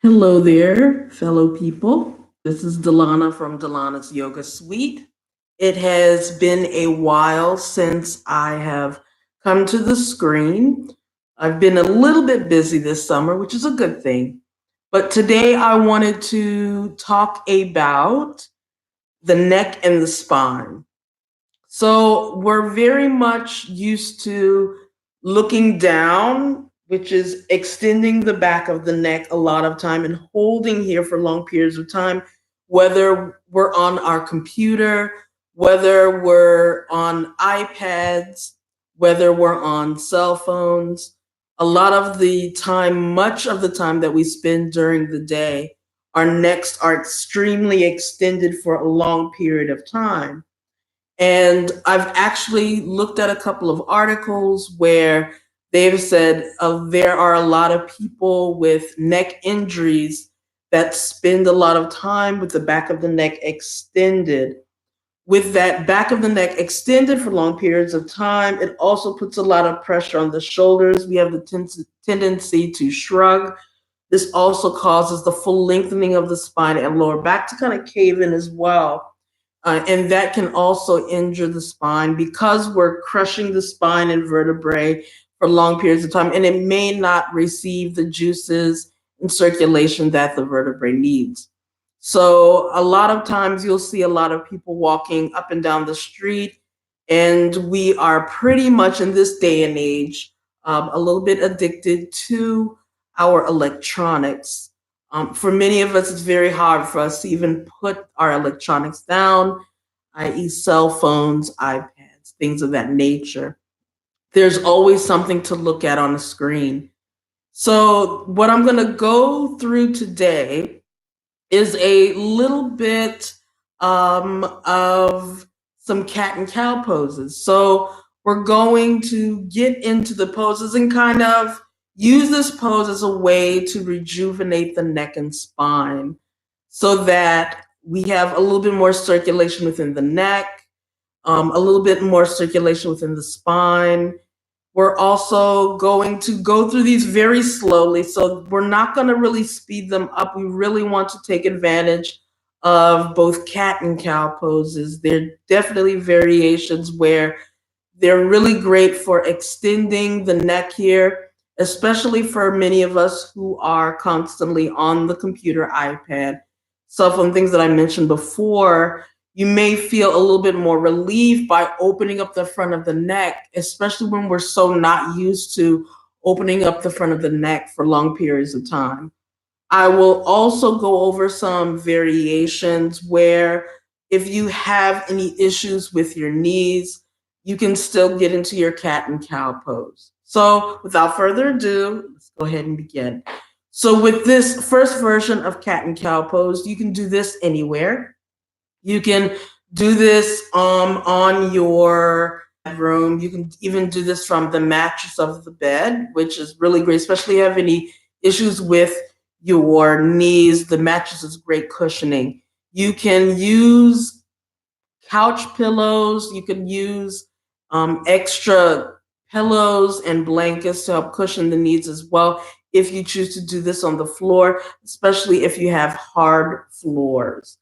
Hello there, fellow people. This is Delana from Delana's Yoga Suite. It has been a while since I have come to the screen. I've been a little bit busy this summer, which is a good thing. But today I wanted to talk about the neck and the spine. So we're very much used to looking down, which is extending the back of the neck a lot of time and holding here for long periods of time, whether we're on our computer, whether we're on iPads, whether we're on cell phones. A lot of the time, much of the time that we spend during the day, our necks are extremely extended for a long period of time. And I've actually looked at a couple of articles where they've said there are a lot of people with neck injuries that spend a lot of time with the back of the neck extended. With that back of the neck extended for long periods of time, it also puts a lot of pressure on the shoulders. We have the tendency to shrug. This also causes the full lengthening of the spine and lower back to kind of cave in as well. And that can also injure the spine because we're crushing the spine and vertebrae for long periods of time, and it may not receive the juices and circulation that the vertebrae needs. So a lot of times you'll see a lot of people walking up and down the street, and we are pretty much in this day and age a little bit addicted to our electronics. For many of us, it's very hard for us to even put our electronics down, i.e., cell phones, iPads, things of that nature. There's always something to look at on the screen. So, what I'm going to go through today is a little bit of some cat and cow poses. So, we're going to get into the poses and kind of use this pose as a way to rejuvenate the neck and spine so that we have a little bit more circulation within the neck, a little bit more circulation within the spine. We're also going to go through these very slowly, so we're not going to really speed them up. We really want to take advantage of both cat and cow poses. They're definitely variations where they're really great for extending the neck here, especially for many of us who are constantly on the computer, iPad, cell phone, things that I mentioned before. You may feel a little bit more relief by opening up the front of the neck, especially when we're so not used to opening up the front of the neck for long periods of time. I will also go over some variations where if you have any issues with your knees, you can still get into your cat and cow pose. So without further ado, let's go ahead and begin. So with this first version of cat and cow pose, you can do this anywhere. You can do this on your room. You can even do this from the mattress of the bed, which is really great, especially if you have any issues with your knees. The mattress is great cushioning. You can use couch pillows. You can use extra pillows and blankets to help cushion the knees as well if you choose to do this on the floor, especially if you have hard floors.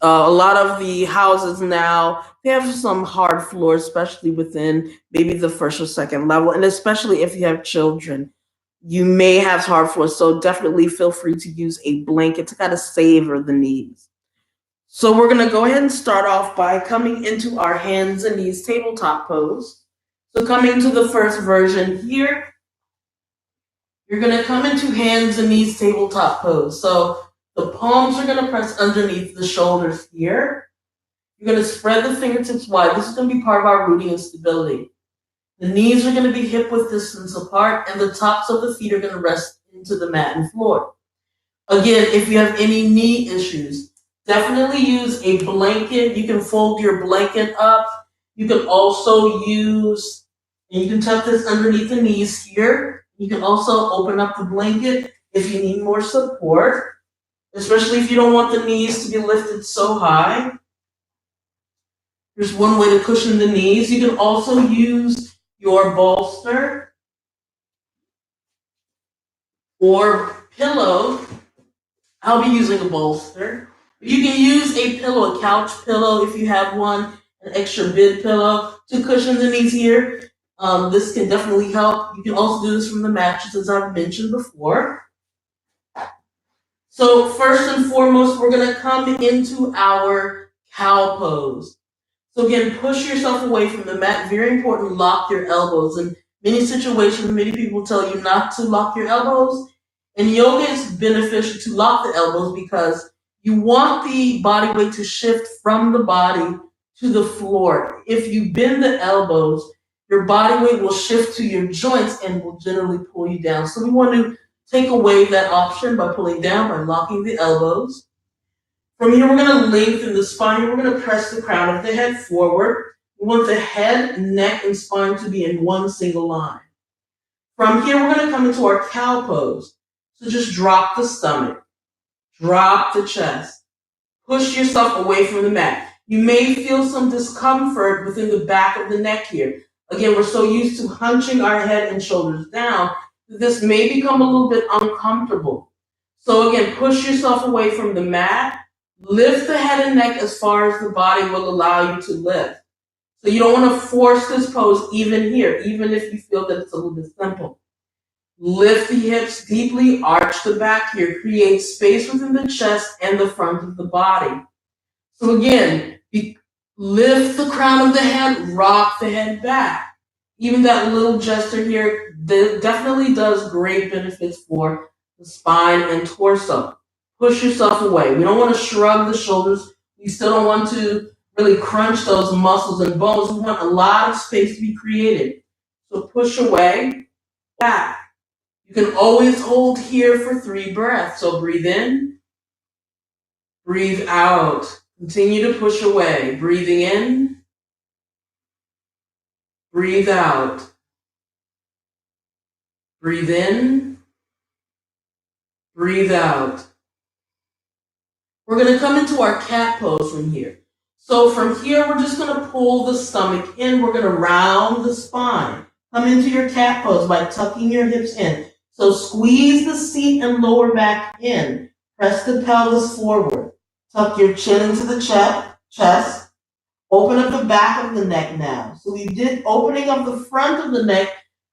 A lot of the houses now, they have some hard floors, especially within maybe the first or second level, and especially if you have children, you may have hard floors. So definitely feel free to use a blanket to kind of savor the knees. So we're going to go ahead and start off by coming into our hands and knees tabletop pose. So coming to the first version here, you're going to come into hands and knees tabletop pose. So the palms are going to press underneath the shoulders here. You're going to spread the fingertips wide. This is going to be part of our rooting and stability. The knees are going to be hip width distance apart, and the tops of the feet are going to rest into the mat and floor. Again, if you have any knee issues, definitely use a blanket. You can fold your blanket up. You can also use, and you can tuck this underneath the knees here. You can also open up the blanket if you need more support, especially if you don't want the knees to be lifted so high. Here's one way to cushion the knees. You can also use your bolster or pillow I'll be using a bolster. You can use a pillow, a couch pillow if you have one, an extra bed pillow, 2 cushions in these here. This can definitely help. You can also do this from the mattress, as I've mentioned before. So first and foremost, we're going to come into our cow pose. So again, push yourself away from the mat. Very important, lock your elbows. In many situations, many people tell you not to lock your elbows. In yoga, it's beneficial to lock the elbows because you want the body weight to shift from the body to the floor. If you bend the elbows, your body weight will shift to your joints and will generally pull you down. So we want to take away that option by pulling down, by locking the elbows. From here, we're going to lengthen the spine. We're going to press the crown of the head forward. We want the head, neck, and spine to be in one single line. From here, we're going to come into our cow pose. So just drop the stomach, drop the chest, push yourself away from the mat. You may feel some discomfort within the back of the neck here. Again, we're so used to hunching our head and shoulders down that this may become a little bit uncomfortable. So again, push yourself away from the mat. Lift the head and neck as far as the body will allow you to lift. So you don't want to force this pose even here, even if you feel that it's a little bit simple. Lift the hips deeply, arch the back here, create space within the chest and the front of the body. So again, lift the crown of the head, rock the head back. Even that little gesture here definitely does great benefits for the spine and torso. Push yourself away. We don't want to shrug the shoulders. We still don't want to really crunch those muscles and bones. We want a lot of space to be created. So push away, back. You can always hold here for 3 breaths. So breathe in, breathe out. Continue to push away. Breathing in, breathe out. Breathe in, breathe out. We're going to come into our cat pose from here. So from here, we're just going to pull the stomach in. We're going to round the spine. Come into your cat pose by tucking your hips in. So squeeze the seat and lower back in. Press the pelvis forward. Tuck your chin into the chest. Open up the back of the neck now. So we did opening up the front of the neck,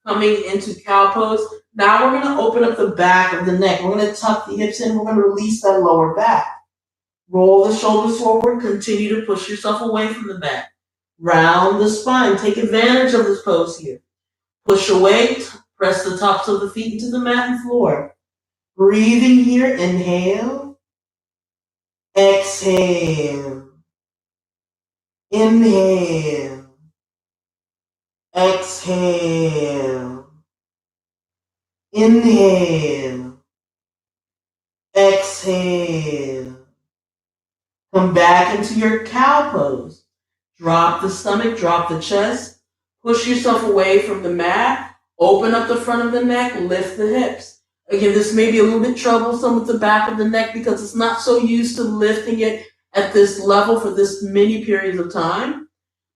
coming into cow pose. Now we're going to open up the back of the neck. We're going to tuck the hips in. We're going to release that lower back. Roll the shoulders forward. Continue to push yourself away from the back. Round the spine. Take advantage of this pose here. Push away. Press the tops of the feet into the mat and floor. Breathing here. Inhale. Exhale. Inhale. Exhale. Inhale. Exhale. Come back into your cow pose. Drop the stomach, drop the chest. Push yourself away from the mat. Open up the front of the neck, lift the hips. Again, this may be a little bit troublesome with the back of the neck because it's not so used to lifting it at this level for this many periods of time.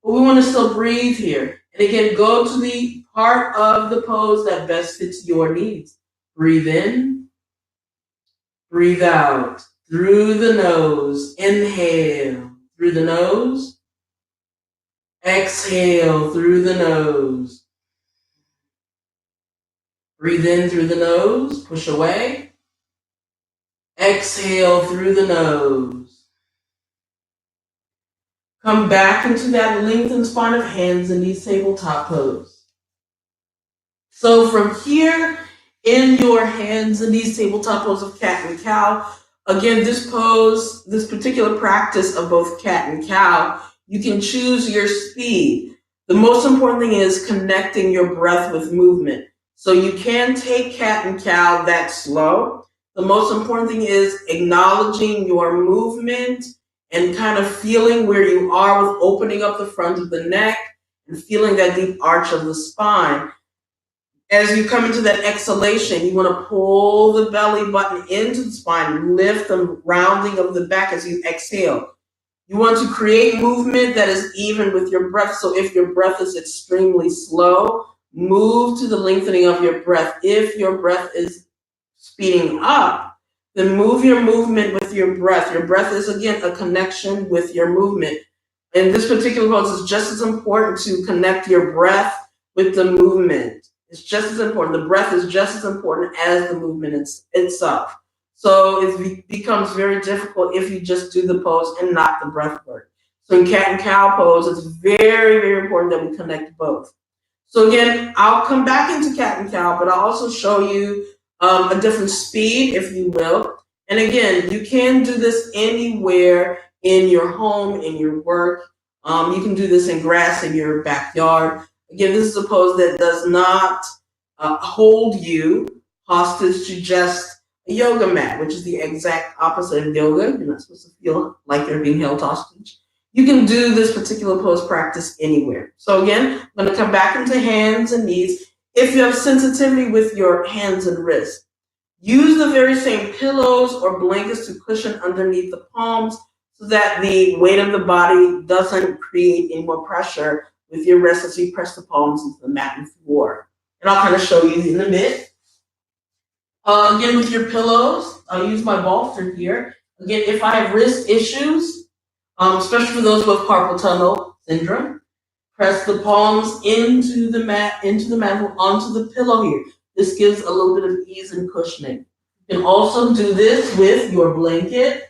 But we want to still breathe here. And again, go to the part of the pose that best fits your needs. Breathe in, breathe out. Through the nose, inhale through the nose, exhale through the nose. Breathe in through the nose, push away, exhale through the nose. Come back into that lengthened spine of hands and knees, tabletop pose. So from here, in your hands and knees, tabletop pose of cat and cow. Again, this pose, this particular practice of both cat and cow, you can choose your speed. The most important thing is connecting your breath with movement. So you can take cat and cow that slow. The most important thing is acknowledging your movement and kind of feeling where you are with opening up the front of the neck and feeling that deep arch of the spine. As you come into that exhalation, you want to pull the belly button into the spine, lift the rounding of the back as you exhale. You want to create movement that is even with your breath. So if your breath is extremely slow, move to the lengthening of your breath. If your breath is speeding up, Then move your movement with your breath. Your breath is, again, a connection with your movement. In this particular pose, it's just as important to connect your breath with the movement. It's just as important. The breath is just as important as the movement itself. So it becomes very difficult if you just do the pose and not the breath work. So in cat and cow pose, it's very, very important that we connect both. So again, I'll come back into cat and cow, but I'll also show you a different speed, if you will. And again, you can do this anywhere in your home, in your work. You can do this in grass in your backyard. Again, this is a pose that does not hold you hostage to just a yoga mat, which is the exact opposite of yoga. You're not supposed to feel like you're being held hostage. You can do this particular pose practice anywhere. So again, I'm going to come back into hands and knees. If you have sensitivity with your hands and wrists, use the very same pillows or blankets to cushion underneath the palms so that the weight of the body doesn't create any more pressure with your wrists as you press the palms into the mat and floor. And I'll kind of show you in a bit. Again, with your pillows, I'll use my bolster here. Again, if I have wrist issues, especially for those with carpal tunnel syndrome, press the palms into the mat, onto the pillow here. This gives a little bit of ease and cushioning. You can also do this with your blanket.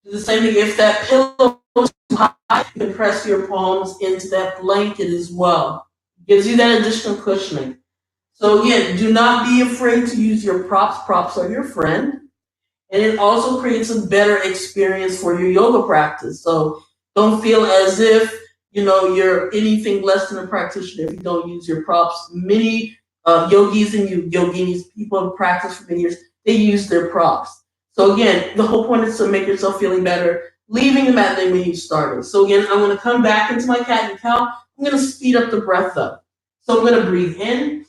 Do the same thing. If that pillow is too high, you can press your palms into that blanket as well. It gives you that additional cushioning. So again, do not be afraid to use your props. Props are your friend. And it also creates a better experience for your yoga practice. So don't feel as if you're anything less than a practitioner if you don't use your props. Many yogis and yoginis, people who practice for many years, they use their props. So again, the whole point is to make yourself feeling better, leaving the mat than when you started. So again, I'm going to come back into my cat and cow. I'm going to speed up the breath up. So I'm going to breathe in,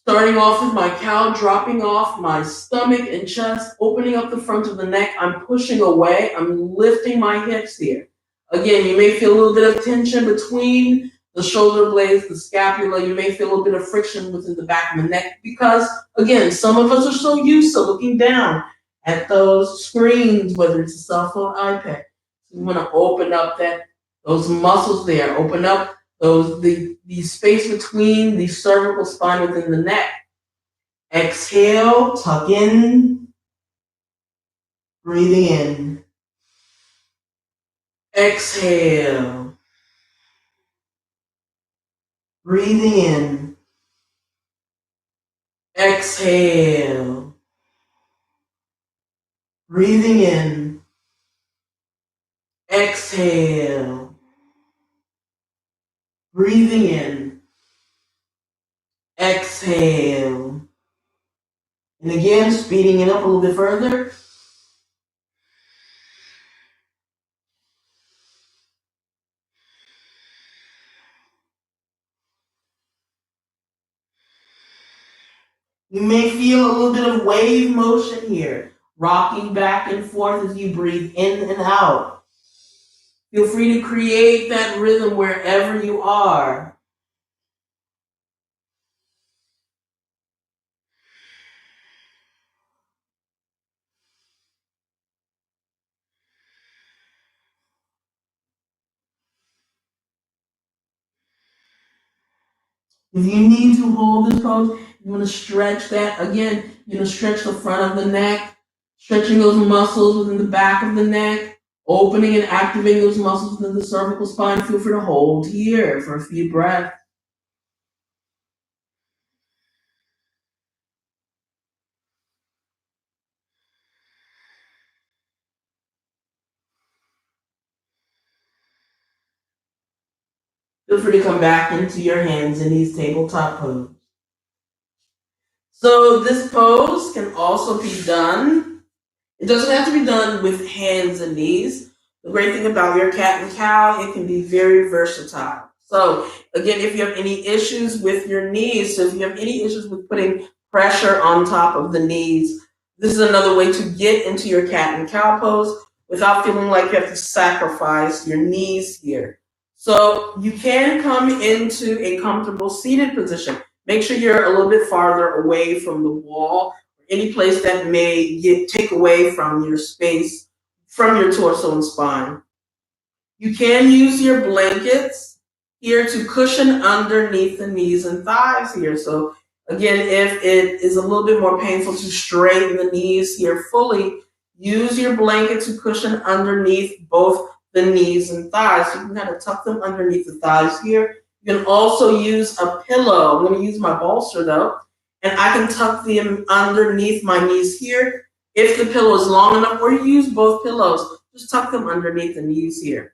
starting off with my cow, dropping off my stomach and chest, opening up the front of the neck. I'm pushing away. I'm lifting my hips here. Again, you may feel a little bit of tension between the shoulder blades, the scapula. You may feel a little bit of friction within the back of the neck because, again, some of us are so used to looking down at those screens, whether it's a cell phone, iPad. So you want to open up those muscles there. Open up the space between the cervical spine within the neck. Exhale, tuck in, breathing in. Exhale, breathing in. Exhale, breathing in. Exhale, breathing in. Exhale. And again, speeding it up a little bit further. You may feel a little bit of wave motion here, rocking back and forth as you breathe in and out. Feel free to create that rhythm wherever you are. If you need to hold this pose, you want to stretch that. Again, stretch the front of the neck, stretching those muscles within the back of the neck, opening and activating those muscles within the cervical spine. Feel free to hold here for a few breaths. Feel free to come back into your hands in these tabletop pose. So this pose can also be done. It doesn't have to be done with hands and knees. The great thing about your cat and cow, it can be very versatile. So again, if you have any issues with your knees, so if you have any issues with putting pressure on top of the knees, this is another way to get into your cat and cow pose without feeling like you have to sacrifice your knees here. So you can come into a comfortable seated position. Make sure you're a little bit farther away from the wall any place that may take away from your space, from your torso and spine. You can use your blankets here to cushion underneath the knees and thighs here. So again, if it is a little bit more painful to straighten the knees here fully, use your blanket to cushion underneath both the knees and thighs. You can kind of tuck them underneath the thighs here. You can also use a pillow. I'm going to use my bolster though, and I can tuck them underneath my knees here. If the pillow is long enough, or you use both pillows, just tuck them underneath the knees here.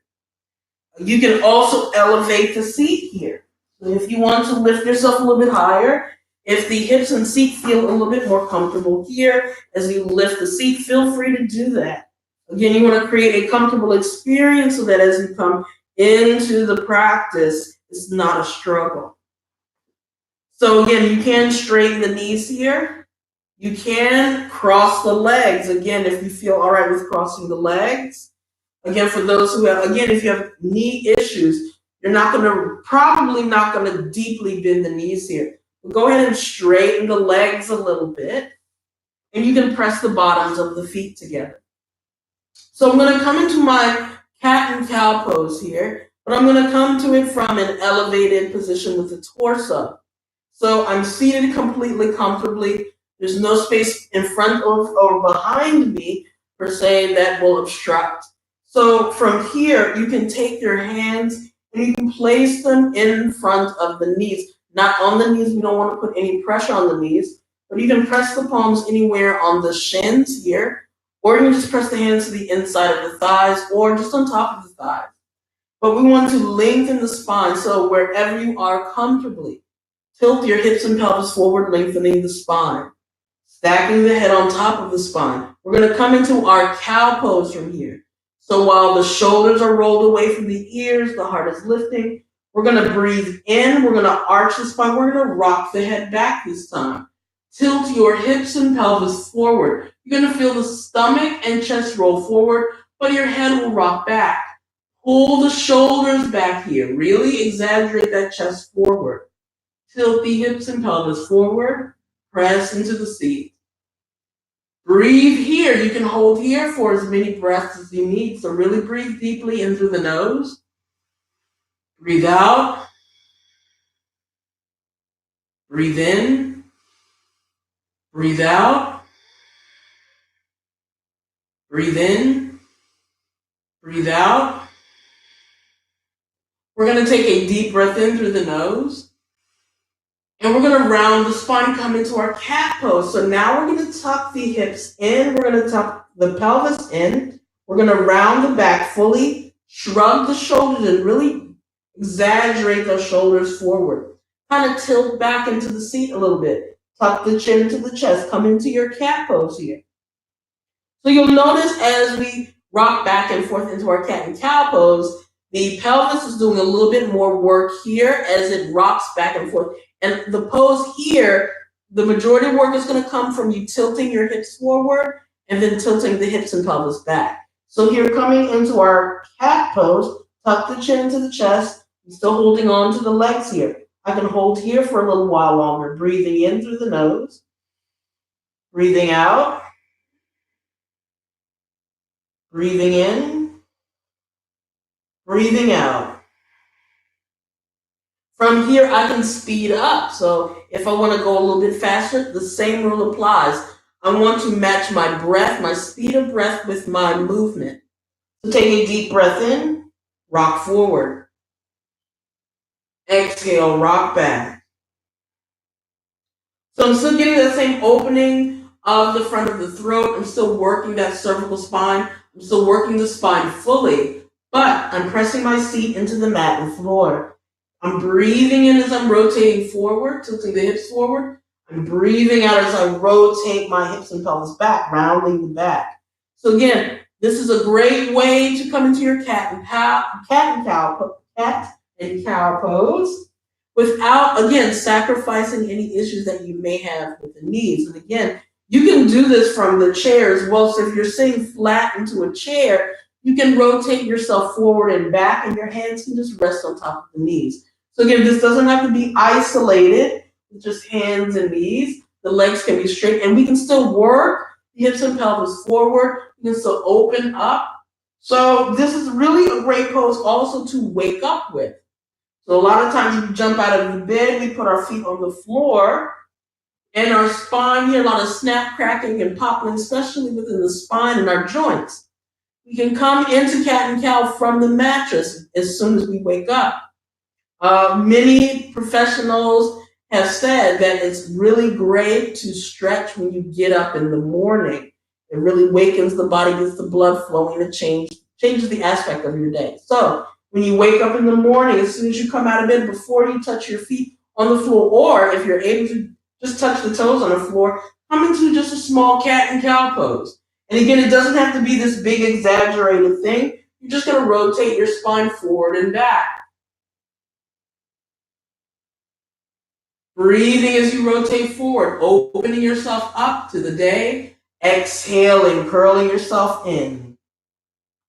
You can also elevate the seat here. So if you want to lift yourself a little bit higher, if the hips and seat feel a little bit more comfortable here as you lift the seat, feel free to do that. Again, you want to create a comfortable experience so that as you come into the practice, it's not a struggle. So again, you can straighten the knees here. You can cross the legs. Again, if you feel all right with crossing the legs. Again, for those who have, again, if you have knee issues, you're probably not going to deeply bend the knees here. But go ahead and straighten the legs a little bit, and you can press the bottoms of the feet together. So I'm going to come into my cat and cow pose here, but I'm going to come to it from an elevated position with the torso. So I'm seated completely comfortably. There's no space in front of or behind me, per se, that will obstruct. So from here, you can take your hands and you can place them in front of the knees. Not on the knees, we don't want to put any pressure on the knees, but you can press the palms anywhere on the shins here, or you can just press the hands to the inside of the thighs or just on top of the thighs. But we want to lengthen the spine, so wherever you are comfortably, tilt your hips and pelvis forward, lengthening the spine. Stacking the head on top of the spine. We're going to come into our cow pose from here. So while the shoulders are rolled away from the ears, the heart is lifting, we're going to breathe in, we're going to arch the spine, we're going to rock the head back this time. Tilt your hips and pelvis forward. You're going to feel the stomach and chest roll forward, but your head will rock back. Pull the shoulders back here. Really exaggerate that chest forward. Tilt the hips and pelvis forward. Press into the seat. Breathe here. You can hold here for as many breaths as you need. So really breathe deeply in through the nose. Breathe out. Breathe in. Breathe out. Breathe in. Breathe out. We're going to take a deep breath in through the nose. And we're going to round the spine, come into our cat pose. So now we're going to tuck the hips in. We're going to tuck the pelvis in. We're going to round the back fully, shrug the shoulders, and really exaggerate those shoulders forward. Kind of tilt back into the seat a little bit. Tuck the chin into the chest. Come into your cat pose here. So you'll notice as we rock back and forth into our cat and cow pose, the pelvis is doing a little bit more work here as it rocks back and forth. And the pose here, the majority of work is going to come from you tilting your hips forward and then tilting the hips and pelvis back. So here, coming into our cat pose, tuck the chin into the chest. I'm still holding on to the legs here. I can hold here for a little while longer, breathing in through the nose, breathing out, breathing in, breathing out. From here, I can speed up. So if I want to go a little bit faster, the same rule applies. I want to match my breath, my speed of breath with my movement. So take a deep breath in, rock forward. Exhale, rock back. So I'm still getting that same opening of the front of the throat. I'm still working that cervical spine. I'm still working the spine fully, but I'm pressing my seat into the mat and floor. I'm breathing in as I'm rotating forward, tilting the hips forward. I'm breathing out as I rotate my hips and pelvis back, rounding the back. So again, this is a great way to come into your cat and cow pose without, again, sacrificing any issues that you may have with the knees. And again, you can do this from the chair as well. So if you're sitting flat into a chair, you can rotate yourself forward and back, and your hands can just rest on top of the knees. So again, this doesn't have to be isolated with just hands and knees. The legs can be straight, and we can still work the hips and pelvis forward. We can still open up. So this is really a great pose also to wake up with. So a lot of times we jump out of the bed, we put our feet on the floor, and our spine, we hear a lot of snap, cracking, and popping, especially within the spine and our joints. We can come into cat and cow from the mattress as soon as we wake up. Many professionals have said that it's really great to stretch when you get up in the morning. It really wakens the body, gets the blood flowing, and changes the aspect of your day. So when you wake up in the morning, as soon as you come out of bed, before you touch your feet on the floor, or if you're able to just touch the toes on the floor, come into just a small cat and cow pose. And again, it doesn't have to be this big exaggerated thing. You're just going to rotate your spine forward and back. Breathing as you rotate forward, opening yourself up to the day, exhaling, curling yourself in.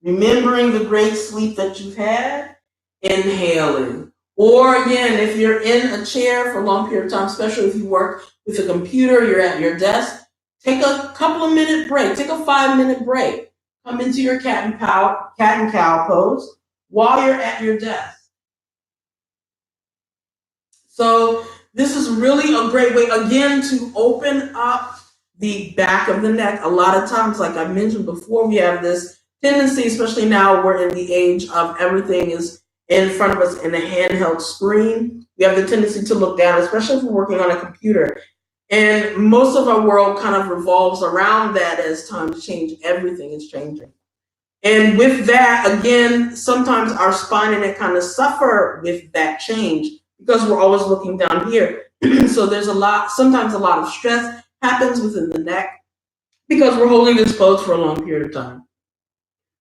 Remembering the great sleep that you've had, inhaling. Or again, if you're in a chair for a long period of time, especially if you work with a computer, you're at your desk, take a couple of minute break, take a 5-minute break. Come into your cat and cow pose while you're at your desk. So this is really a great way, again, to open up the back of the neck. A lot of times, like I mentioned before, we have this tendency, especially now we're in the age of everything is in front of us in a handheld screen. We have the tendency to look down, especially if we're working on a computer. And most of our world kind of revolves around that. As times change, everything is changing. And with that, again, sometimes our spine and neck kind of suffer with that change because we're always looking down here. So there's sometimes a lot of stress happens within the neck because we're holding this pose for a long period of time.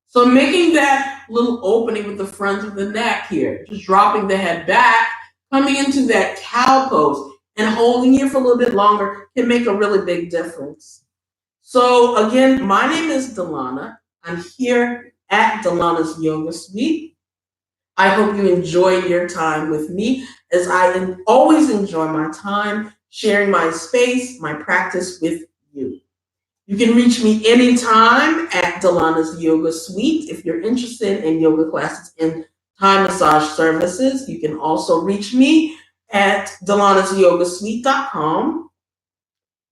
So making that little opening with the front of the neck here, just dropping the head back, coming into that cow pose and holding it for a little bit longer can make a really big difference. So again, my name is Delana. I'm here at Delana's Yoga Suite. I hope you enjoyed your time with me, as I always enjoy my time sharing my space, my practice with you. You can reach me anytime at Delana's Yoga Suite. If you're interested in yoga classes and Thai massage services, you can also reach me at delanasyogassuite.com.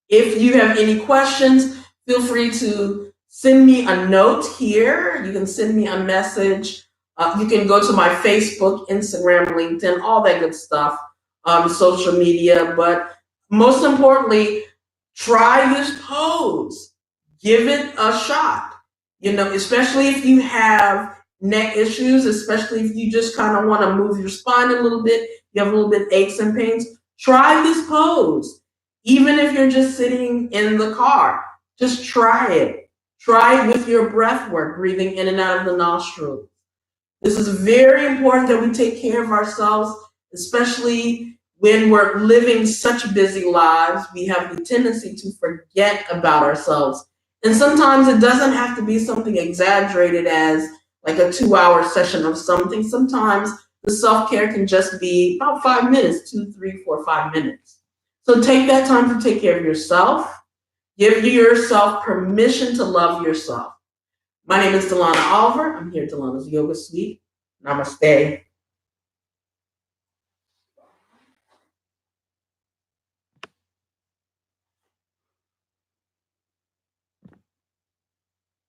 If you have any questions, feel free to send me a note here. You can send me a message. You can go to my Facebook, Instagram, LinkedIn, all that good stuff, social media. But most importantly, try this pose. Give it a shot. Especially if you have neck issues, especially if you just kind of want to move your spine a little bit, you have a little bit aches and pains, try this pose. Even if you're just sitting in the car, just try it. Try it with your breath work, breathing in and out of the nostrils. This is very important that we take care of ourselves, especially when we're living such busy lives. We have the tendency to forget about ourselves. And sometimes it doesn't have to be something exaggerated as like a 2-hour session of something. Sometimes the self-care can just be about 5 minutes, 2, 3, 4, 5 minutes. So take that time to take care of yourself. Give yourself permission to love yourself. My name is Delana Oliver. I'm here at Delana's Yoga Suite. Namaste.